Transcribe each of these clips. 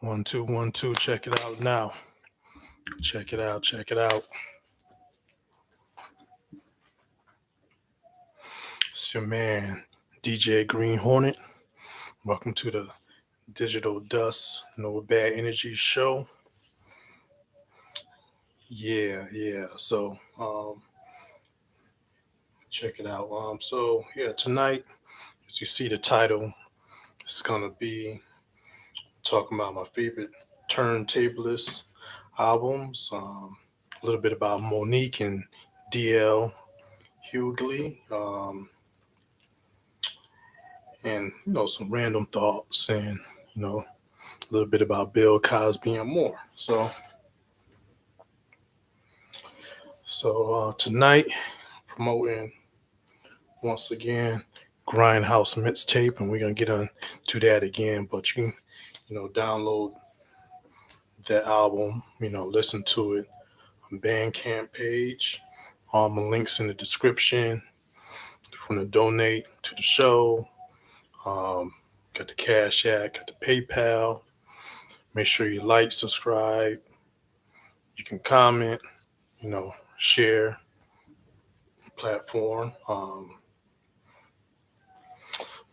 1 2 1 2. Check it out now. Check it out. Check it out. It's your man, DJ Green Hornet. Welcome to the Digital Dust No Bad Energy show. Yeah. So check it out. Tonight, as you see the title, it's gonna be talking about my favorite Turntablist albums. A little bit about Monique and DL Hughley. And some random thoughts, and a little bit about Bill Cosby and more. So tonight, promoting once again Grindhouse mixtape, and we're gonna get on to that again. But you can download that album, listen to it on Bandcamp page. All my links in the description. If you want to donate to the show, got the Cash App, got the PayPal. Make sure you like, subscribe. You can comment, share platform.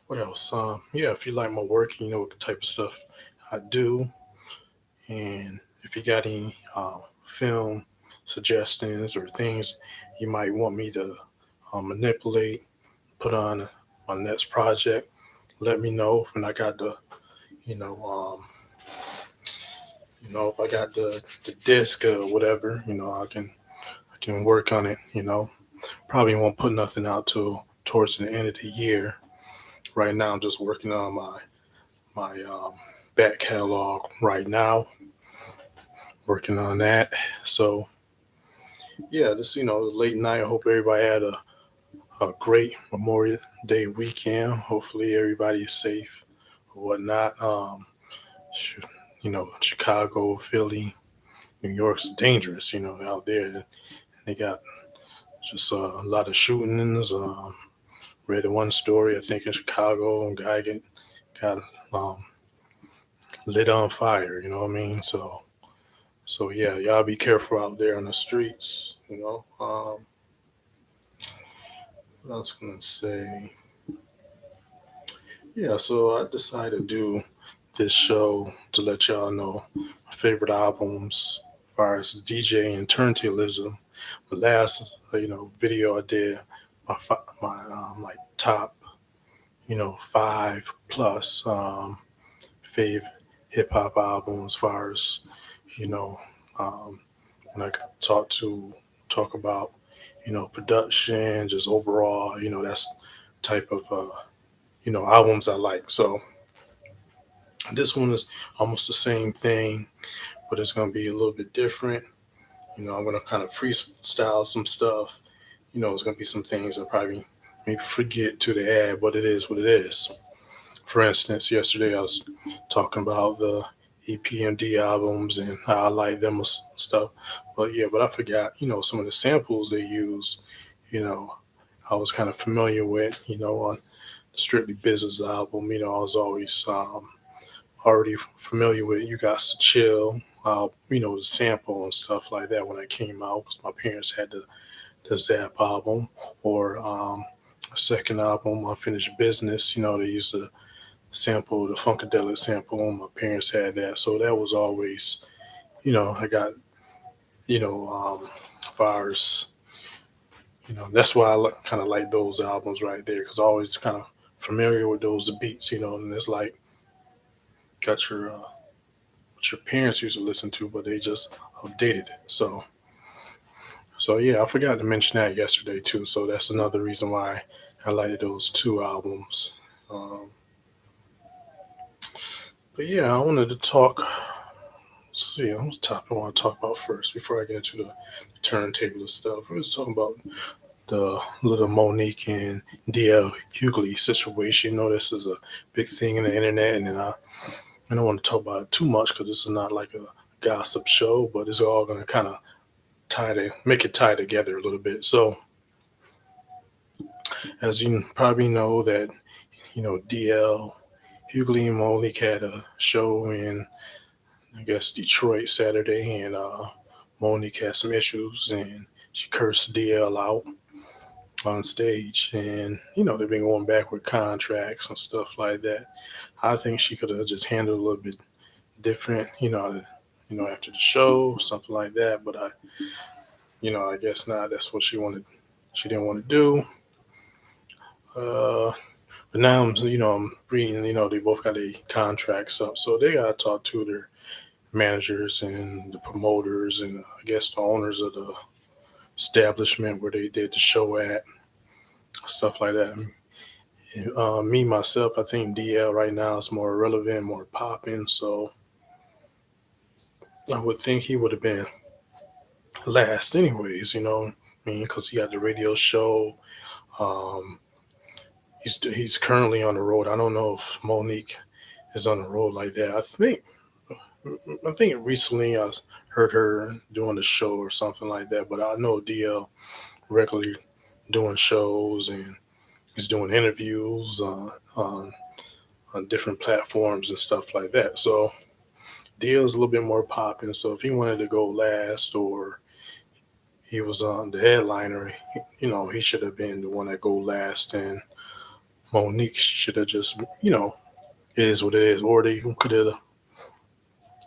What else? If you like my work, you know what type of stuff I do. And if you got any film suggestions or things you might want me to manipulate, put on my next project, let me know. When I got the, if I got the disc or whatever, I can work on it. Probably won't put nothing out till towards the end of the year. Right now, I'm just working on my back catalog right now. Working on that. So this late night. I hope everybody had a great Memorial Day weekend. Hopefully everybody is safe or whatnot. Chicago, Philly, New York's dangerous. Out there they got just a lot of shootings. Read one story, I think in Chicago, a guy got lit on fire. You know what I mean? So yeah, y'all be careful out there on the streets. What else can I say? Yeah, so I decided to do this show to let y'all know my favorite albums as far as DJ and turntablism. The last video I did, my like top 5+ fave hip hop albums as far as you know when I talk about production, just overall, that's type of albums I like. So this one is almost the same thing, but it's going to be a little bit different. I'm going to kind of freestyle some stuff. It's going to be some things I probably maybe forget to add, but it is what it is. For instance, yesterday I was talking about the EPMD albums and how I like them and stuff. But I forgot, some of the samples they use, I was kind of familiar with, on the Strictly Business album. I was always already familiar with You Got to Chill, the sample and stuff like that when I came out because my parents had the Zap album or a second album, Unfinished Business. They used to sample, the Funkadelic sample. My parents had that. So that was always, I got, as far as, that's why I kind of like those albums right there because I always kind of familiar with those beats, and it's like, got what your parents used to listen to, but they just updated it. So yeah, I forgot to mention that yesterday too. So that's another reason why I like those two albums. But yeah, I wanted to talk. Let's see, what topic I want to talk about first before I get into the turntable stuff. We was talking about the little Monique and DL Hughley situation. This is a big thing in the internet, and I don't want to talk about it too much because this is not like a gossip show, but it's all going to kind of make it tie together a little bit. So, as you probably know, that DL Hughley and Monique had a show in I guess Detroit Saturday, and Monique had some issues, and she cursed DL out on stage, and they've been going back with contracts and stuff like that. I think she could have just handled a little bit different, after the show, something like that. But I guess not. That's what she wanted. She didn't want to do. Uh, but now I'm reading. They both got their contracts up, so they got to talk to their managers and the promoters and I guess the owners of the establishment where they did the show at, stuff like that. Me myself, I think DL right now is more relevant, more popping. So I would think he would have been last, anyways. I mean, because he got the radio show. Um, he's currently on the road. I don't know if Monique is on the road like that. I think recently I heard her doing a show or something like that. But I know DL regularly doing shows, and he's doing interviews on different platforms and stuff like that. So DL's a little bit more popping. So if he wanted to go last or he was on the headliner, he should have been the one that go last, and Monique should have just, it is what it is. Or they could have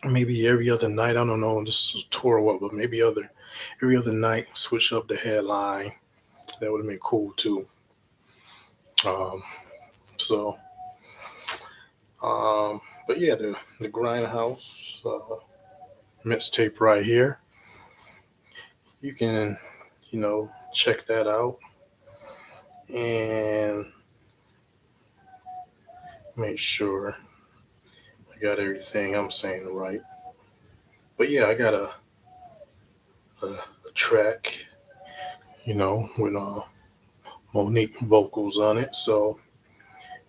maybe every other night. I don't know. This is a tour or what, but maybe every other night switch up the headline. That would have been cool too. Um, so, but yeah, the Grindhouse mixtape right here. You can, check that out and make sure I got everything I'm saying right. But yeah, I got a track, with Monique vocals on it. So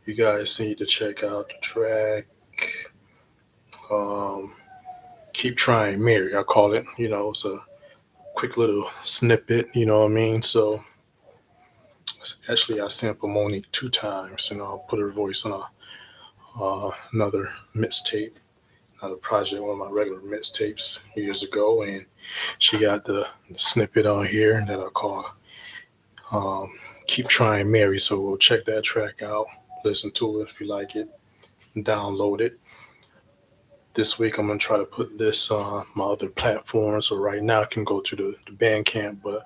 you guys need to check out the track. Um, Keep Trying Mary, I call it. It's a quick little snippet, you know what I mean? So actually, I sampled Monique 2 times, and I'll put her voice on another mixtape, not a project, one of my regular mixtapes years ago, and she got the snippet on here that I call um, Keep Trying Mary. So we'll check that track out, listen to it if you like it, download it. This week I'm gonna try to put this on my other platforms. So right now I can go to the Bandcamp, but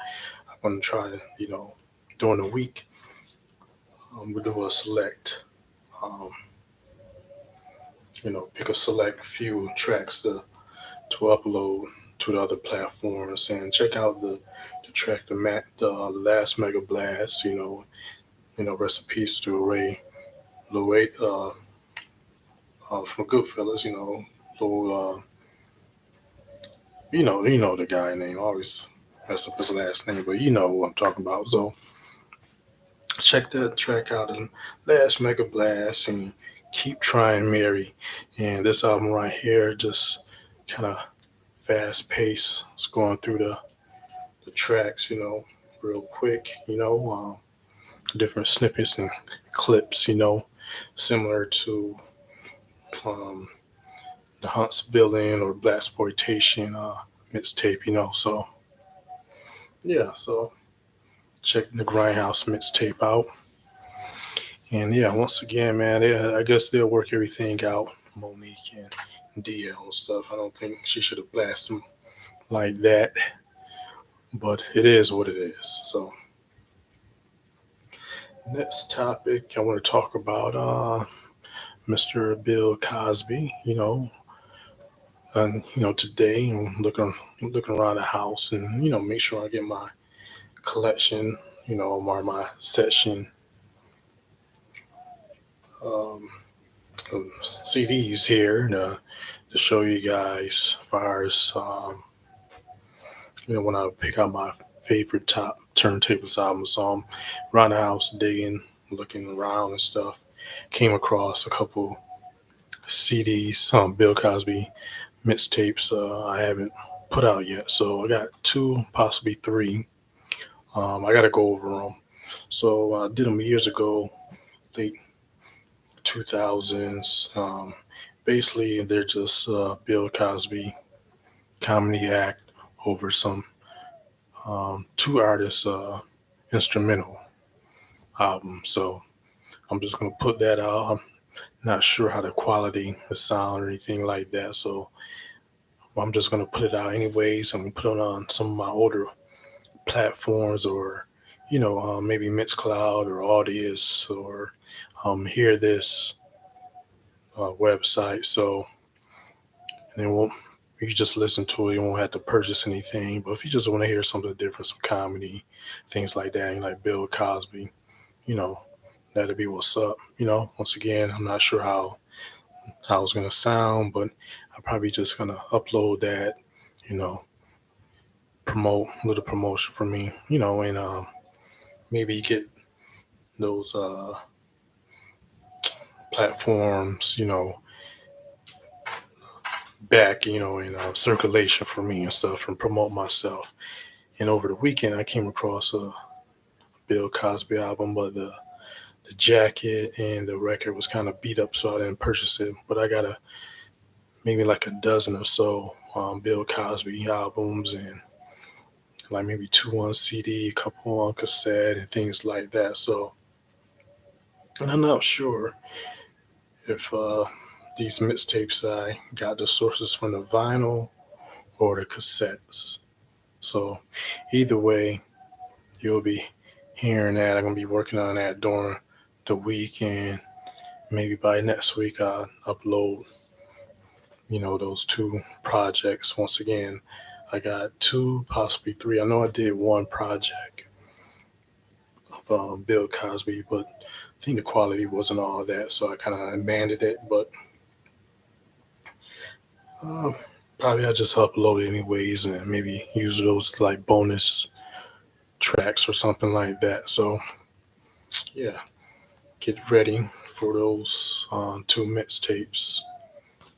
I'm gonna try to, during the week, we'll do a select, um, pick a select few tracks to upload to the other platforms and check out the track, the last Mega Blast. Rest in peace to Ray Louis from Goodfellas. Lil, the guy name. I always mess up his last name, but you know what I'm talking about. So check that track out, and last Mega Blast, and Keep Trying Mary. And this album right here, just kind of fast pace. It's going through the tracks, real quick, different snippets and clips, similar to um, the Hunts Villain or Black Exploitation mixtape, So yeah, so check the Grindhouse mixtape out. And yeah, once again, man, I guess they'll work everything out, Monique and DL and stuff. I don't think she should have blasted them like that, but it is what it is. So next topic, I want to talk about Mr. Bill Cosby. And today I'm looking around the house, and make sure I get my collection, my section um, of CDs here to show you guys as far as when I pick out my favorite top turntables albums. So I'm around the house digging, looking around and stuff. Came across a couple CDs, Bill Cosby mixtapes I haven't put out yet. So I got two, possibly three. I got to go over them. So I did them years ago, late 2000s. basically they're just Bill Cosby comedy act over some two artists instrumental album. So I'm just gonna put that out. I'm not sure how the quality, the sound, or anything like that. So I'm just gonna put it out anyways. I'm gonna put it on some of my older platforms, or maybe Mixcloud or Audius or Hear This website. So and then you can just listen to it. You won't have to purchase anything. But if you just want to hear something different, some comedy, things like that, and like Bill Cosby, you know, that'd be what's up. Once again, I'm not sure how it's gonna sound, but I'm probably just gonna upload that, you know, promote a little promotion for me, and maybe get those platforms, back, in circulation for me and stuff, and promote myself. And over the weekend, I came across a Bill Cosby album, but the jacket and the record was kind of beat up, so I didn't purchase it. But I got maybe like a dozen or so Bill Cosby albums, and like maybe two on CD, a couple on cassette, and things like that. So, and I'm not sure if these mixtapes I got the sources from the vinyl or the cassettes. So, either way, you'll be hearing that. I'm gonna be working on that during the week, and maybe by next week I'll upload, those two projects. Once again, I got two, possibly three. I know I did one project of Bill Cosby, but I think the quality wasn't all that, so I kind of abandoned it. But uh, probably I just upload it anyways, and maybe use those as like bonus tracks or something like that. So yeah, get ready for those two mixtapes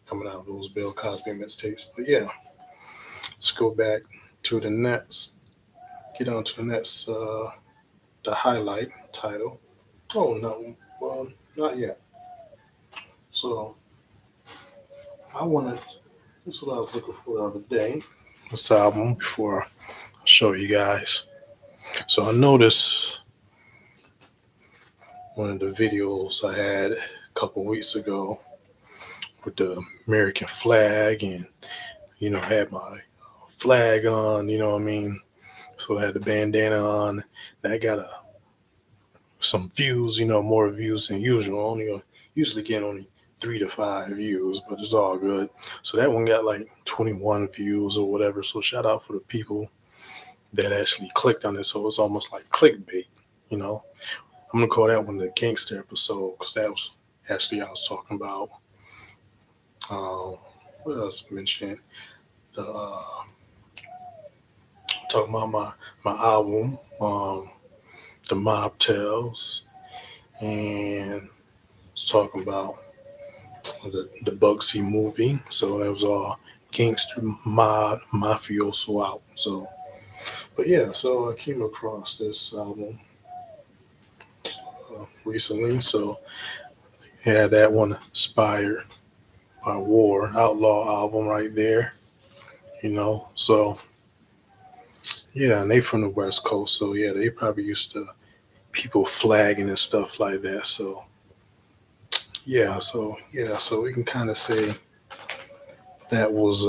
coming out, those Bill Cosby mixtapes. But yeah, let's go back to the next. Get on to the next, the highlight title. Oh no, well, not yet. So I wanted. This is what I was looking for the other day. This album before I show you guys. So I noticed one of the videos I had a couple weeks ago with the American flag, and had my flag on. You know what I mean? So I had the bandana on. That got some views. More views than usual. Usually get only 3 to 5 views, but it's all good. So that one got like 21 views or whatever. So shout out for the people that actually clicked on it. So it's almost like clickbait. I'm gonna call that one the gangster episode, because that was actually I was talking about. What else mentioned? The talking about my album, the Mob Tales, and was talking about the Bugsy movie. So that was all gangster mob mafioso out. So, but yeah, so I came across this album recently. So yeah, that one inspired by War Outlaw album right there. So yeah, and they from the West Coast. So yeah, they probably used to people flagging and stuff like that. So so we can kind of say that was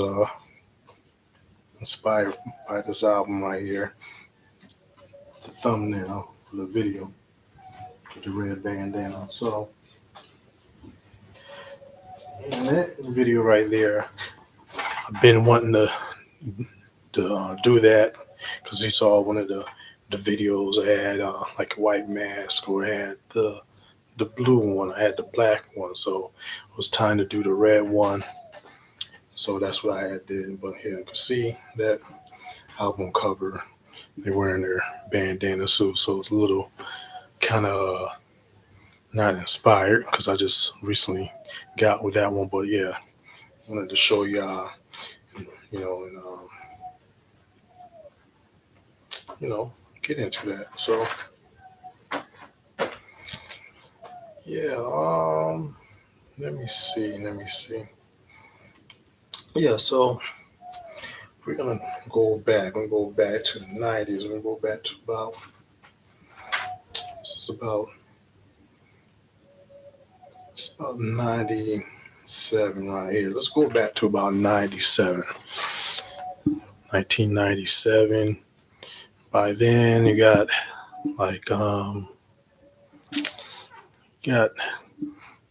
inspired by this album right here. The thumbnail for the video with the red bandana. So in that video right there, I've been wanting to do that because you saw one of the videos I had like a white mask, or had the blue one, I had the black one. So it was time to do the red one. So that's what I had did. But here you can see that album cover. They're wearing their bandana suit, so it's a little kind of not inspired because I just recently got with that one. But yeah, I wanted to show y'all, and you know, get into that. So yeah, Let me see. Let me see. Yeah, so we're gonna go back. We're gonna go back to the '90s. We're gonna go back to about this is about it's about '97 right here. Let's go back to about '97, 1997. By then, you got like you got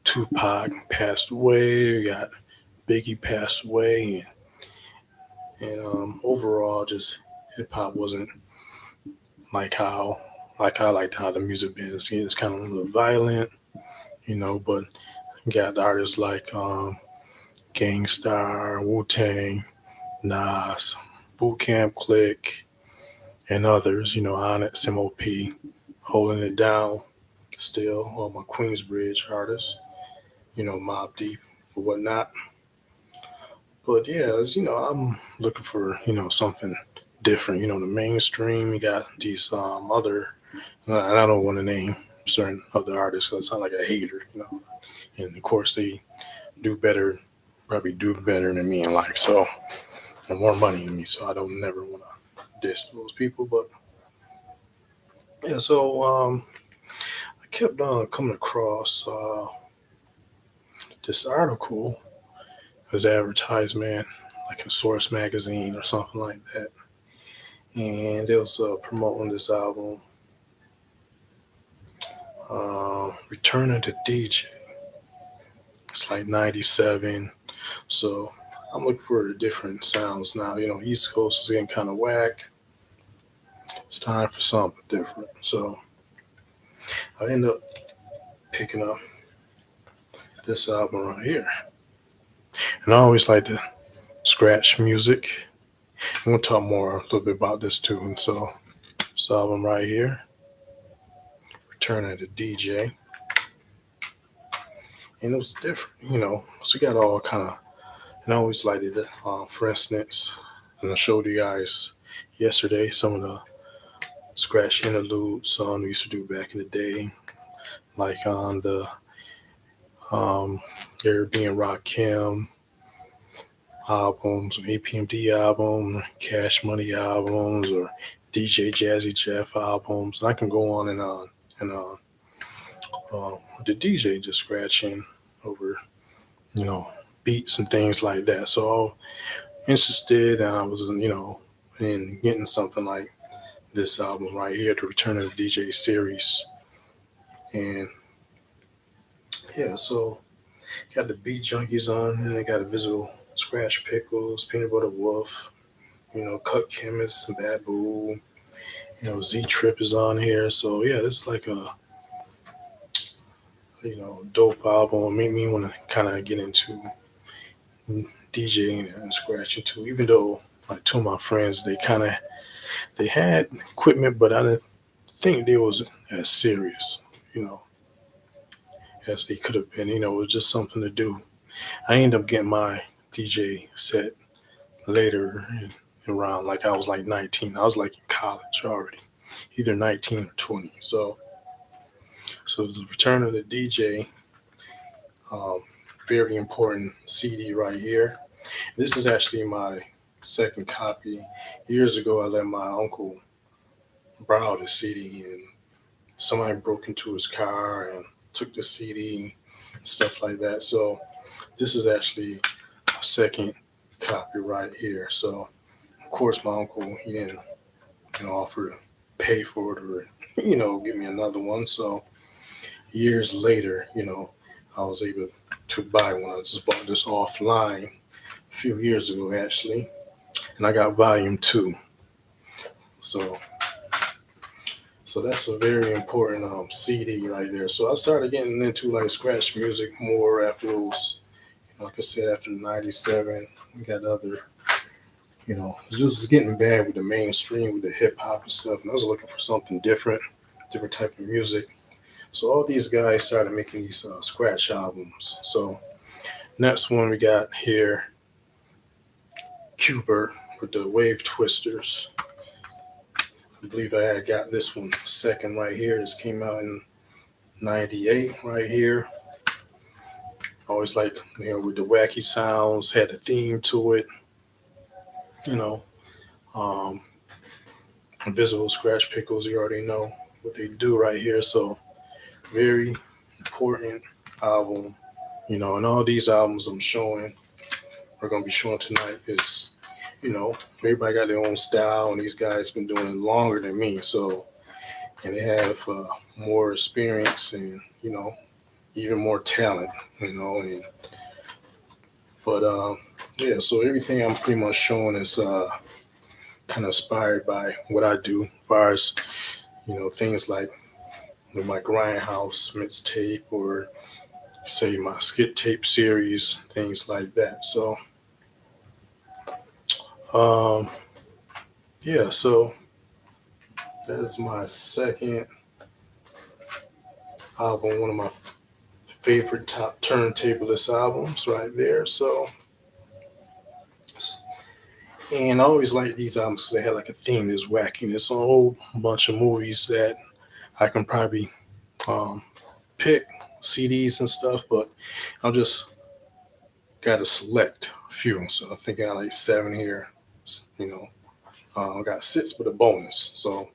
Tupac passed away. You got Biggie passed away, and overall, just hip hop wasn't like how like I liked how the music is. It's kind of a little violent, but you got artists like Gangstar, Wu Tang, Nas, Boot Camp Click, and others. Onyx, MOP, holding it down. Still, all my Queensbridge artists. Mobb Deep or whatnot. But yeah, I'm looking for something different. The mainstream. You got these other, and I don't want to name certain other artists. So I sound like a hater. And of course they do better, probably do better than me in life. So and more money than me. So I don't never want to diss those people. But yeah, so I kept coming across this article as advertisement, like in Source magazine or something like that, and it was promoting this album, Returning to DJ. It's like '97, so I'm looking for the different sounds now. East Coast is getting kind of whack. It's time for something different. So I end up picking up this album right here, and I always like to scratch music. I'm gonna talk more a little bit about this too. And so this album right here, Returning to DJ, and it was different. So we got all kind of, and I always liked it. For instance, and I showed you guys yesterday some of the scratch interludes we used to do back in the day, like on the Caribbean Rock Kim albums, APMD album, Cash Money albums, or DJ Jazzy Jeff albums. And I can go on and on and on. The DJ just scratching over, you know, beats and things like that. So I'm interested, and I was, in getting something like this album right here, the Return of the DJ series. And yeah, so got the Beat Junkies on, and they got a Visible Scratch Pickles, Peanut Butter Wolf, Cut Chemist, Babu, Z Trip is on here. So yeah, this is like a dope album. Made me want to kind of get into DJing and scratching too. Even though like two of my friends, they had equipment, but I didn't think they was as serious, you know, as they could have been. It was just something to do. I ended up getting my DJ set later, around like I was like 19. I was like in college already, either 19 or 20. So the Return of the DJ, um, very important CD right here. This is actually my second copy. Years ago, I let my uncle borrow the CD, and somebody broke into his car and took the CD, stuff like that. So this is actually a second copy right here. So of course, my uncle, he didn't offer to pay for it or give me another one. So years later, I was able to buy one. I just bought this offline a few years ago, actually, and I got volume two. So, so that's a very important CD right there. So I started getting into like scratch music more after those. Like I said, after '97, we got other. It was getting bad with the mainstream, with the hip hop and stuff, and I was looking for something different, different type of music. So all these guys started making these scratch albums. So next one we got here, Cubert with the Wave Twisters. I believe I had got this one second right here. This came out in '98 right here. Always like, with the wacky sounds, had a theme to it, you know. Um, Invisible Scratch Pickles, you already know what they do right here. So very important album, and all these albums we're gonna be showing tonight is, everybody got their own style, and these guys been doing it longer than me. So, and they have more experience and even more talent, and but yeah. So everything I'm pretty much showing is kind of inspired by what I do, as far as things like my Grindhouse mixtape, or say my skit tape series, things like that. So um, yeah, so that's my second album, one of my favorite top turntablist albums right there. So, and I always like these albums. They have like a theme that's wacky. It's a whole bunch of movies that I can probably um, pick CDs and stuff, but I'll just got to select a few. So I think I got like 7 here. You know, I got 6 with a bonus. So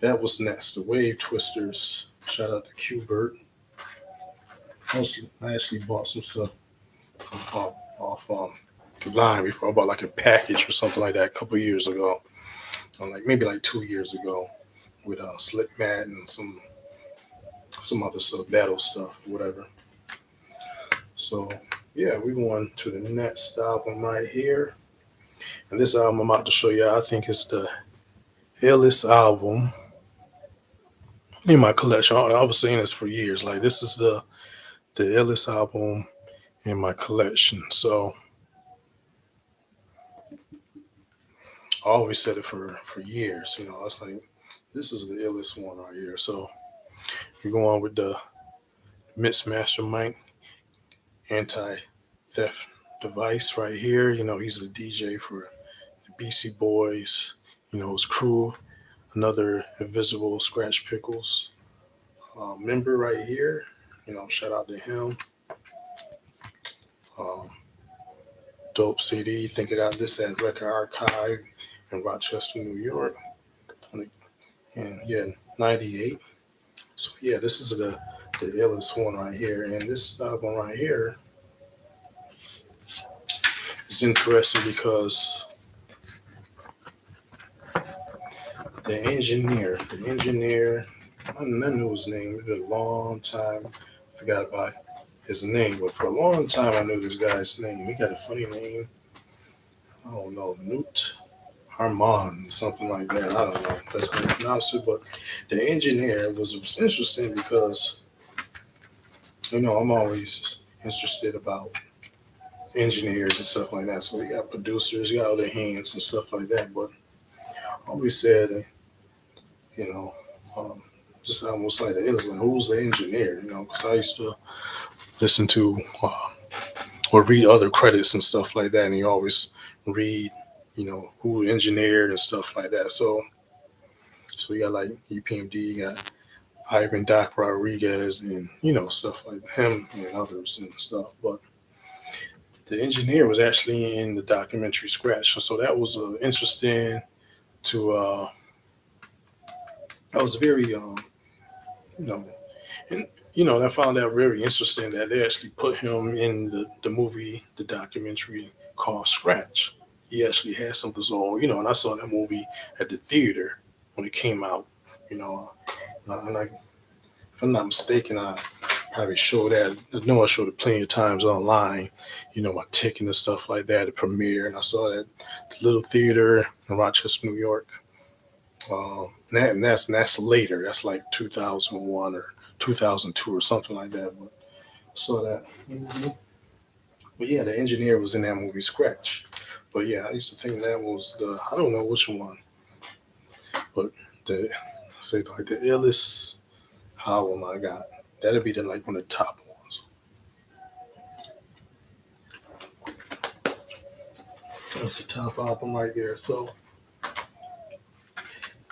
that was next. The Wave Twisters. Shout out to Qbert. I actually bought some stuff off the line before. I bought like a package or something like that a couple years ago. Like maybe like 2 years ago, with Slick Matt and some other stuff, battle stuff, whatever. So yeah, we going to the next album right here. And this album I'm about to show you, I think it's the illest album in my collection. I was saying this for years. Like, this is the illest album in my collection. So I always said it for years. I was like, this is the illest one right here. So we go on with the Mixmaster Mike anti-theft device right here. He's the DJ for the BC Boys. His crew, another Invisible Scratch Pickles member right here. Shout out to him. Um, Dope CD. Think I got this at Record Archive in Rochester, New York. And yeah, 98. So yeah, this is the illest one right here. And this album right here is interesting because the engineer, I knew his name. It been a long time. I forgot about his name, but for a long time I knew this guy's name. He got a funny name. I don't know, Newt Harmon, something like that. I don't know if that's how you pronounce it, but the engineer was interesting because I'm always interested about engineers and stuff like that. So you got producers, you got other hands and stuff like that. But I always said, you know, um, just almost like it was like, who's the engineer? Because I used to listen to or read other credits and stuff like that, and you always read, who engineered and stuff like that. So you got like EPMD, you got Ivan Doc Rodriguez, and stuff like him and others and stuff. But the engineer was actually in the documentary Scratch, so that was interesting to. That was very, you know, and I found that very interesting that they actually put him in the movie, the documentary called Scratch. He actually had something. So and I saw that movie at the theater when it came out. You know, and if I'm not mistaken, I probably showed that. I know I showed it plenty of times online. My ticket and stuff like that, the premiere, and I saw that the little theater in Rochester, New York. And that's later. That's like 2001 or 2002 or something like that. But I saw that. But yeah, the engineer was in that movie Scratch. But yeah, I used to think that was I don't know which one, but the say like the illest album I got. That'd be like one of the top ones. That's the top album right there. So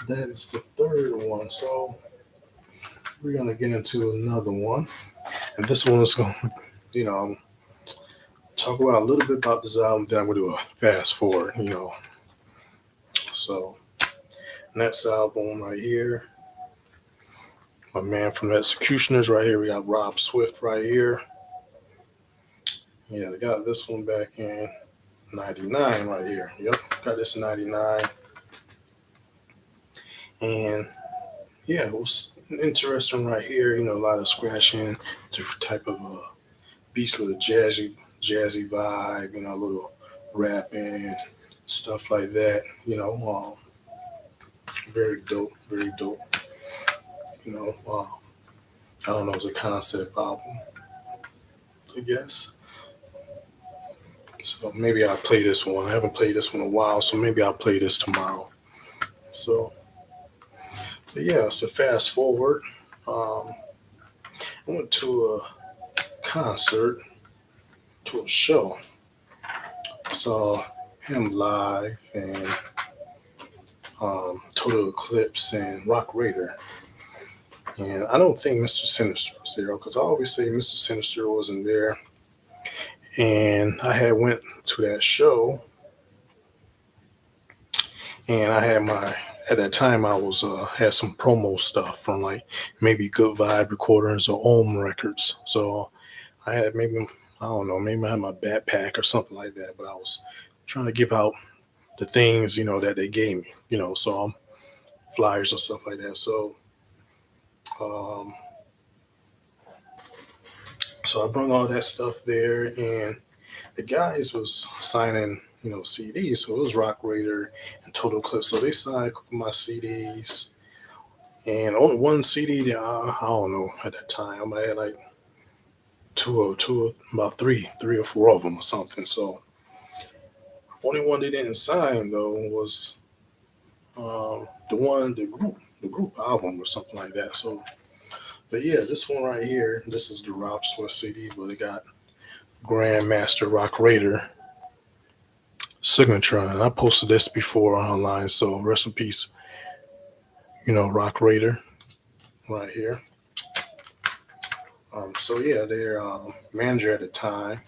that is the third one. So we're gonna get into another one, and this one is going to talk about a little bit about this album. Then I'm gonna do a fast forward. So next album right here, my man from the Executioners right here. We got Rob Swift right here. Yeah, I got this one back in '99 right here. Yep, got this in '99, and yeah, it was interesting right here. A lot of scratching, different type of beats, little jazzy vibe. A little rapping, stuff like that. Very dope, very dope. You know, um, I don't know, it's a concept album, I guess. So maybe I'll play this one. I haven't played this one in a while, so maybe I'll play this tomorrow. So, but yeah, so fast forward. Um, I went to a concert, to a show. Saw him live and Total Eclipse and Rock Raider. And I don't think Mr. Sinister was there because I always say Mr. Sinister wasn't there. And I had went to that show, and I had my at that time I was had some promo stuff from like maybe Good Vibe Recordings or Ohm Records. So I had maybe, I don't know, maybe I had my backpack or something like that. But I was trying to give out the things that they gave me. So flyers and stuff like that. Um, so I brought all that stuff there, and the guys was signing, CDs. So it was Rock Raider and Total Clip. So they signed a couple of my CDs, and only one CD that I don't know at that time. I had like about three or four of them or something. So only one they didn't sign though was the group album or something like that. So, but yeah, this one right here, this is the Rob Swift CD, but it got Grandmaster Rock Raider signature, and I posted this before online. So rest in peace, Rock Raider right here. So yeah, their manager at the time,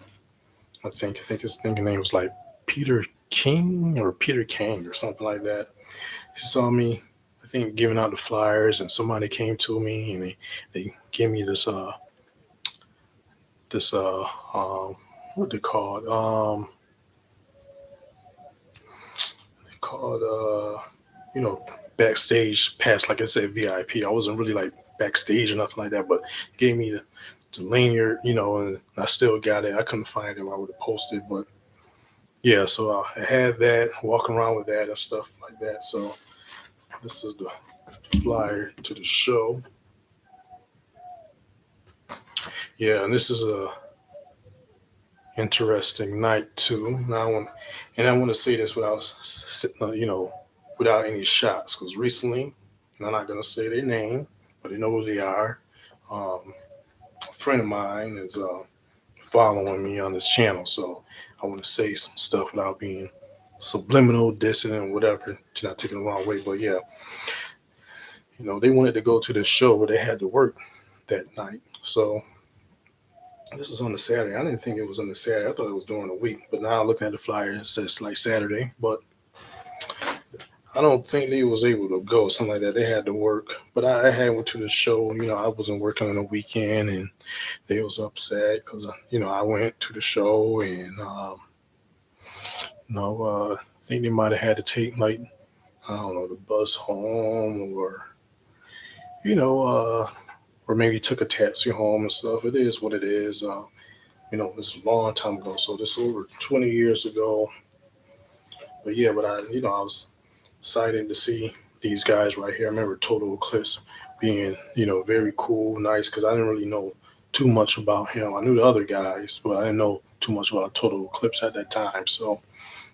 I think his name was like Peter King or Peter King or something like that. He saw me, I think, giving out the flyers, and somebody came to me and they gave me this what they called called you know backstage pass, like I said, VIP. I wasn't really like backstage or nothing like that, but gave me the lanyard, and I still got it. I couldn't find it where I would have posted, but yeah, so I had that, walking around with that and stuff like that. So this is the flyer to the show. Yeah, and this is a interesting night too. Now, I want to say this without, without any shots, because recently, and I'm not gonna say their name, but they know who they are. A friend of mine is following me on this channel, so I want to say some stuff without being subliminal, dissonant, whatever, to not take it the wrong way. But yeah, they wanted to go to this show, but they had to work that night, so this was on the Saturday. I didn't think it was on the Saturday. I thought it was during the week. But now looking at the flyer, it says like Saturday. But I don't think they was able to go, something like that. They had to work. But I had went to the show. I wasn't working on the weekend, and they was upset because I went to the show, and I think they might have had to take like, I don't know, the bus home, or you know or maybe took a taxi home and stuff. It is what it is. It's a long time ago, so this over 20 years ago. But yeah, I was excited to see these guys right here. I remember Total Eclipse being, very cool, nice, because I didn't really know too much about him. I knew the other guys, but I didn't know too much about Total Eclipse at that time. So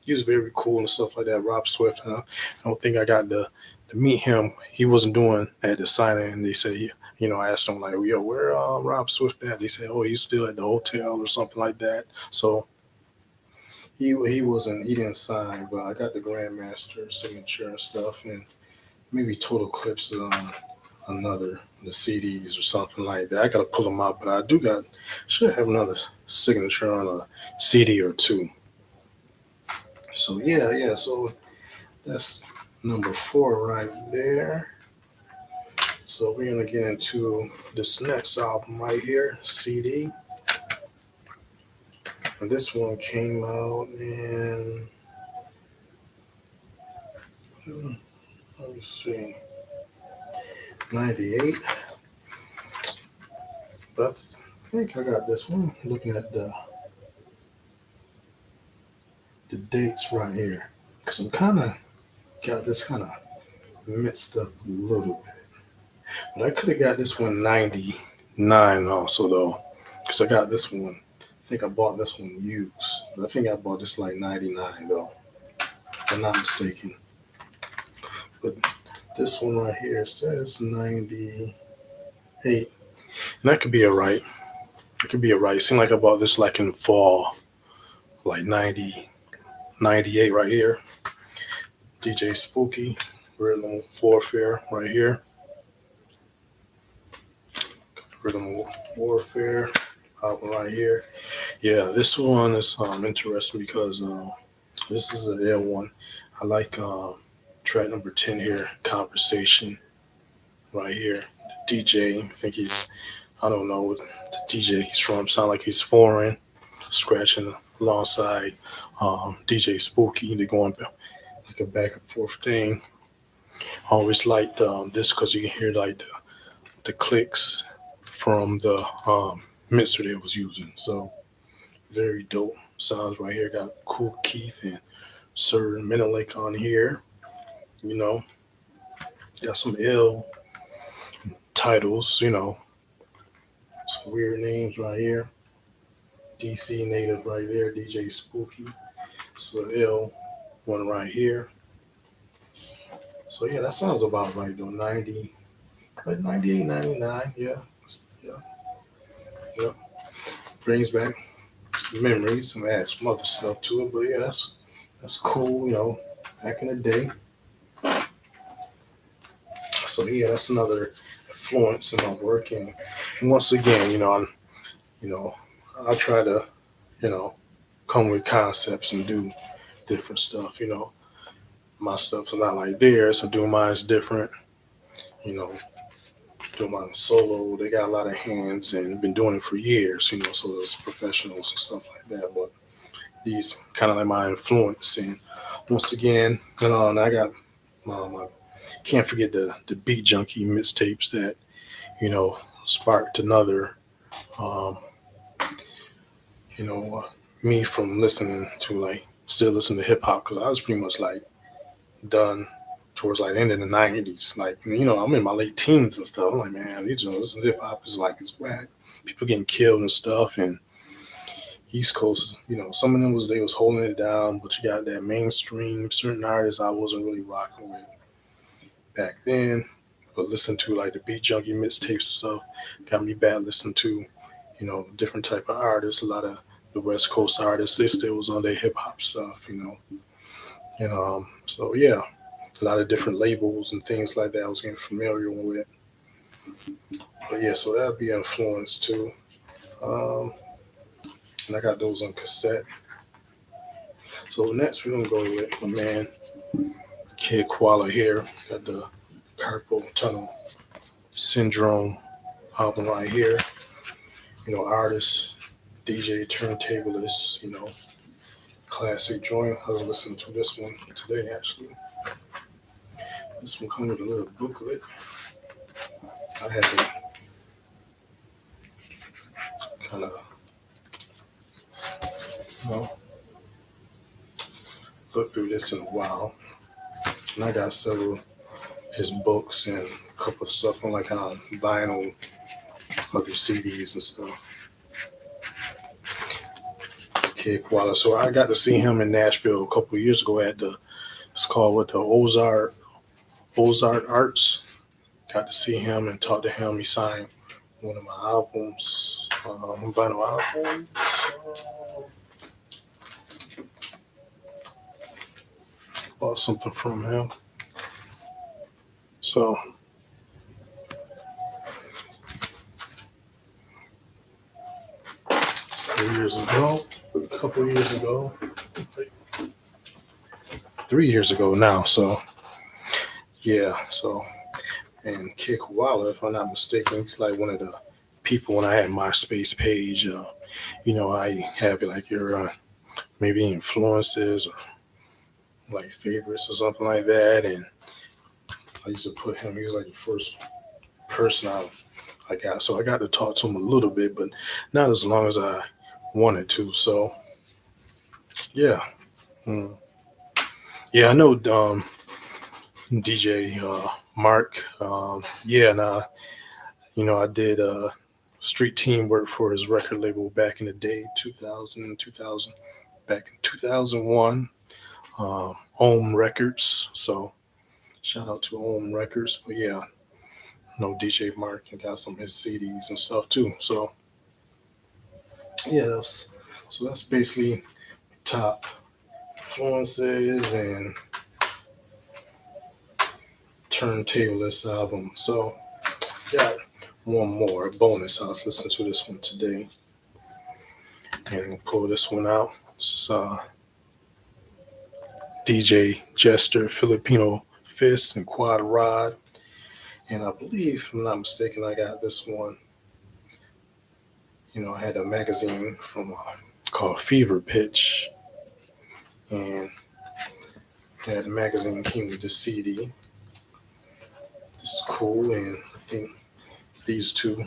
he was very cool and stuff like that. Rob Swift, I don't think I got to meet him. He wasn't doing at the signing, and they said, I asked him like, yo, where Rob Swift at? They said, oh, he's still at the hotel or something like that. So he didn't sign, but I got the Grandmaster signature and stuff, and maybe Total Clips the CDs or something like that. I gotta pull them out, but should have another signature on a CD or two. So yeah. So that's number 4 right there. So we're gonna get into this next album right here, CD. And this one came out in, let me see, 98. But I think I got this one. Looking at the dates right here, because I'm kind of got this kind of mixed up a little bit. But I could have got this one 99 also though, because I got this one. I think I bought this one used. But I think I bought this like 99 though, if I'm not mistaken. But this one right here says 98. And that could be a right. It could be a right. It seemed like I bought this like in fall, like 90, 98 right here. DJ Spooky, Rhythm Warfare right here. Rhythm Warfare album right here. Yeah, this one is interesting because this is an L one. I like track number 10 here, Conversation right here. The DJ, I think I don't know what the DJ he's from. Sound like he's foreign, scratching alongside DJ Spooky. They're going like a back and forth thing. I always liked this because you can hear like the clicks from the mixer they was using. So very dope sounds right here. Got Cool Keith and Sir Menelik on here. You know, got some ill titles. You know, some weird names right here. DC native right there. DJ Spooky. So ill one right here. So yeah, that sounds about right though. 90, like 98, 99. Yeah, yeah, yeah. Brings back some memories. I'm gonna add some other stuff to it, but yeah, that's cool. You know, back in the day. So yeah, that's another influence in my work. And once again, you know, I try to, you know, come with concepts and do different stuff. You know, my stuff's not like theirs. I do mine's different. You know, do mine solo. They got a lot of hands and been doing it for years. You know, so there's professionals and stuff like that. But these kind of like my influence. And once again, and I got my can't forget the Beat Junkie mixtapes that sparked another um, me from listening to like still listening to hip hop because I was pretty much like done towards like the end of the 90s. Like I'm in my late teens and stuff. I'm like, man, this hip hop is like it's whack. People getting killed and stuff, and East Coast, some of them they was holding it down, but you got that mainstream certain artists I wasn't really rocking with back then. But listen to like the Beat Junkie mixtapes and stuff got me back listening to, different type of artists. A lot of the West Coast artists, they still was on their hip hop stuff. And so yeah, a lot of different labels and things like that I was getting familiar with. But yeah, so that'll be influence too. And I got those on cassette. So next we're gonna go with my man Kid Koala here. Got the Carpal Tunnel Syndrome album right here. Artist, DJ, Turntablist, classic joint. I was listening to this one today actually. This one comes with a little booklet. I had to kind of look through this in a while. And I got several his books and a couple of stuff on like on vinyl, other CDs and stuff. Kid Koala. So I got to see him in Nashville a couple of years ago at it's called what, the Ozark Arts. Got to see him and talk to him. He signed one of my albums, vinyl albums. Bought something from him. So years ago, like 3 years ago now. So yeah, so and Kid Koala, if I'm not mistaken, he's like one of the people when I had my MySpace page. I have like your maybe influences or like favorites or something like that, and I used to put him. He was like the first person I got, so I got to talk to him a little bit, but not as long as I wanted to. So yeah, mm. Yeah, I know DJ Mark. Yeah, and I did street team work for his record label back in the day, 2000, back in 2001, Ohm Records. So shout out to Ohm Records. But yeah, know DJ Mark and got some of his CDs and stuff too. So yeah, that's basically top influences and Turntablist album. So got one more bonus. I was listening to this one today, and I'm gonna pull this one out. This is DJ Jester, Filipino Fist, and Quad Rod. And I believe, if I'm not mistaken, I got this one. I had a magazine from called Fever Pitch, and that magazine came with the CD. It's cool, and I think these two,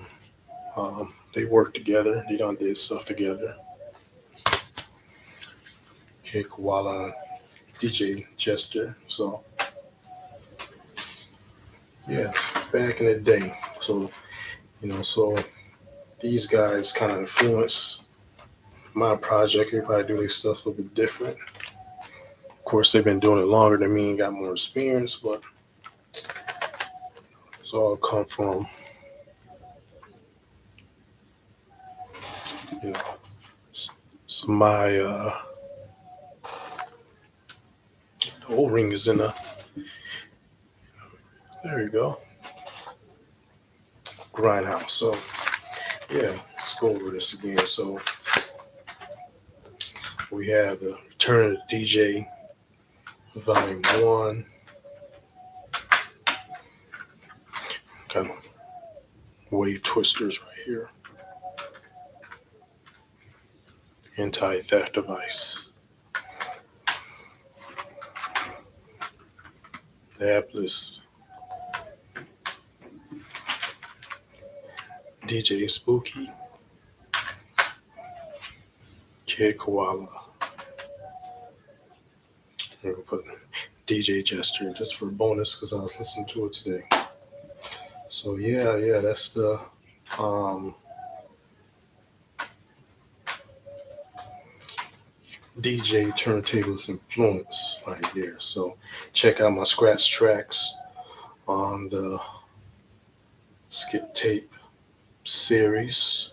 they work together. They done did stuff together. Kid Koala and DJ Jester. So yeah, it's back in the day. So these guys kind of influence my project. Everybody do their stuff a little bit different. Of course, they've been doing it longer than me and got more experience, but it's all come from you know so my the O-ring is in the there you go grindhouse. So yeah, let's go over this again. So we have the Return of the DJ Volume 1. Kind of wave twisters right here. Anti-theft device. The App List. DJ Spooky. Kid Koala. I'm gonna put DJ Jester just for a bonus because I was listening to it today. So yeah, that's the DJ Turntablist influence right there. So check out my scratch tracks on the skip tape series.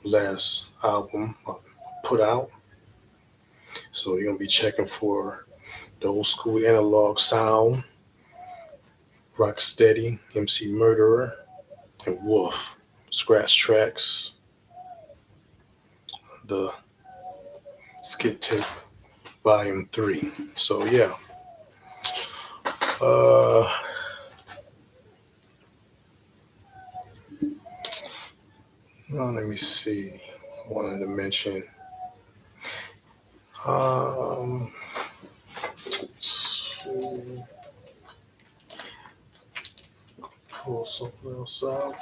Last album I put out. So you're gonna be checking for the old school analog sound, Rocksteady, MC Murderer, and Wolf scratch tracks. The skip tape volume 3. So yeah. Let me see. I wanted to mention so pull something else out.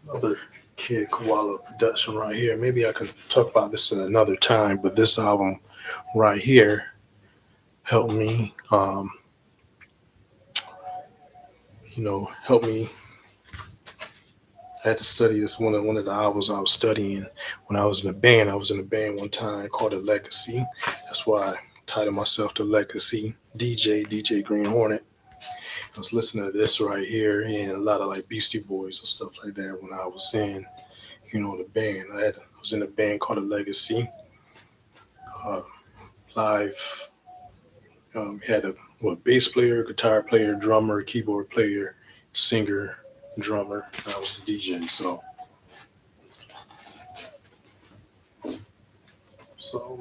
Another Kid Koala production right here. Maybe I could talk about this in another time, but this album right here helped me help me. I had to study this one of the albums I was studying when I was in a band. I was in a band one time called The Legacy. That's why I titled myself The Legacy DJ Green Hornet. I was listening to this right here and a lot of like Beastie Boys and stuff like that when I was in, the band. I was in a band called The Legacy. Live, had a bass player, guitar player, drummer, keyboard player, singer, drummer. I was the DJ. So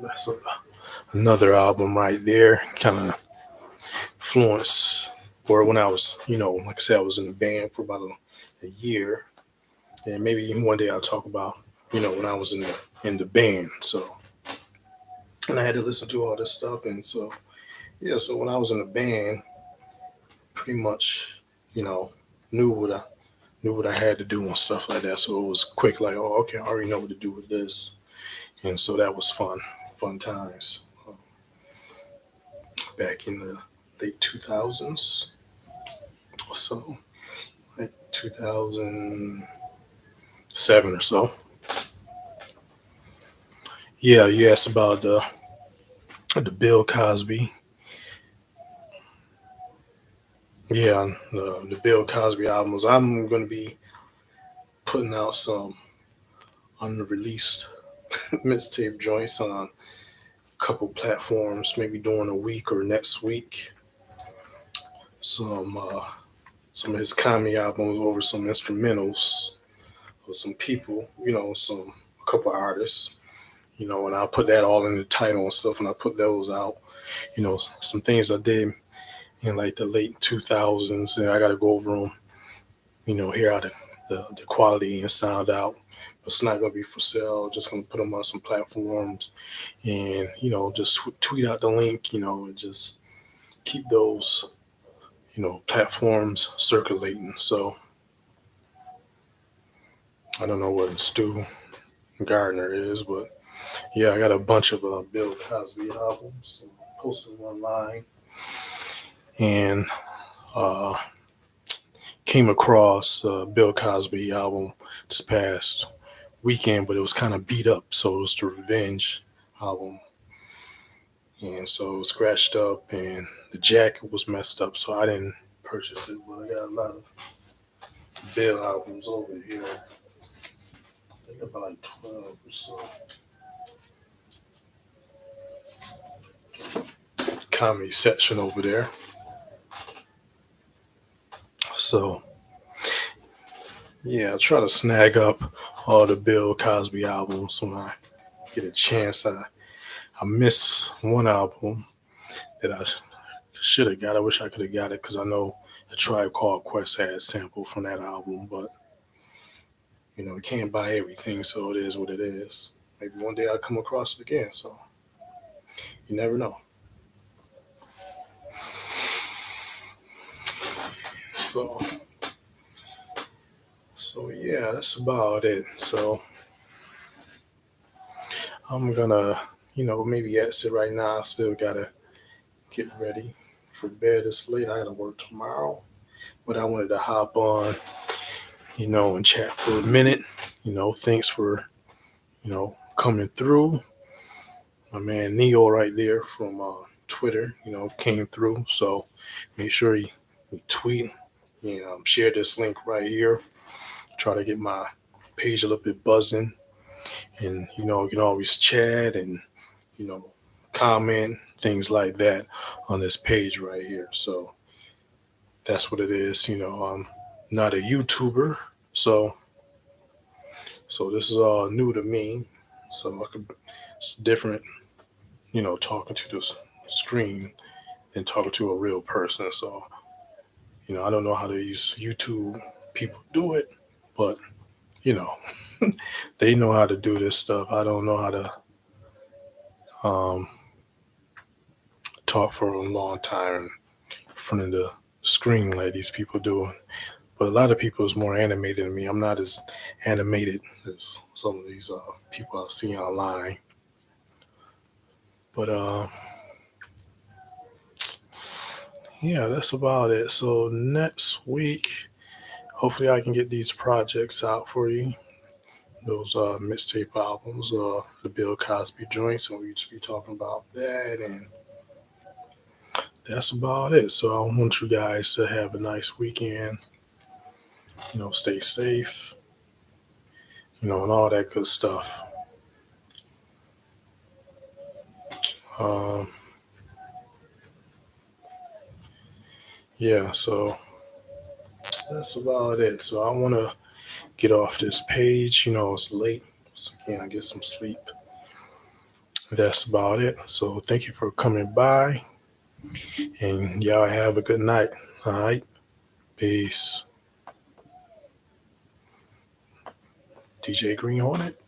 that's another album right there. Kind of influence, or when I was, like I said, I was in the band for about a year, and maybe one day I'll talk about, when I was in the band. So, and I had to listen to all this stuff, and so yeah. So when I was in the band, pretty much, you know, knew what I knew what I had to do and stuff like that. So it was quick, like, oh, okay, I already know what to do with this, and so that was fun times back in the late 2000s or so, like 2007 or so. Yeah, you asked about the Bill Cosby. Yeah, the Bill Cosby albums. I'm going to be putting out some unreleased mixtape joints on a couple platforms, maybe during a week or next week. Some some of his comedy albums over some instrumentals of some people, some a couple artists, and I'll put that all in the title and stuff, and I put those out. Some things I did in like the late 2000s, and I got to go over them, hear how the quality and sound out. It's not going to be for sale. Just going to put them on some platforms and, just tweet out the link, and just keep those, platforms circulating. So I don't know what Stu Gardner is, but yeah, I got a bunch of Bill Cosby albums. So I posted them online and uh, came across Bill Cosby album this past weekend, but it was kind of beat up. So it was the Revenge album. And so it was scratched up and the jacket was messed up. So I didn't purchase it, but I got a lot of Bill albums over here. I think about like 12 or so. Comedy section over there. So yeah, I try to snag up all the Bill Cosby albums when I get a chance. I miss one album that I should have got. I wish I could have got it because I know a Tribe Called Quest had a sample from that album, but you can't buy everything, so it is what it is. Maybe one day I'll come across it again, so you never know. So, so yeah, that's about it. So I'm gonna, maybe exit right now. I still gotta get ready for bed. It's late. I gotta work tomorrow, but I wanted to hop on, and chat for a minute. Thanks for, coming through. My man Neo right there from Twitter, came through. So make sure you tweet, share this link right here. Try to get my page a little bit buzzing. And, you can always chat and, you know, comment, things like that on this page right here. So that's what it is. I'm not a YouTuber. So this is all new to me. So it's different, talking to the screen than talking to a real person. So, I don't know how these YouTube people do it, but, you know, they know how to do this stuff. I don't know how to um, talk for a long time in front of the screen like these people do. But a lot of people is more animated than me. I'm not as animated as some of these people I see online. But yeah, that's about it. So next week, hopefully I can get these projects out for you. Those mixtape albums, the Bill Cosby joints, and we used to be talking about that, and that's about it. So I want you guys to have a nice weekend. Stay safe, and all that good stuff. Um, yeah, so that's about it. So I want to get off this page. It's late. So again, I get some sleep. That's about it. So thank you for coming by, and y'all have a good night. All right. Peace. DJ Green Hornet.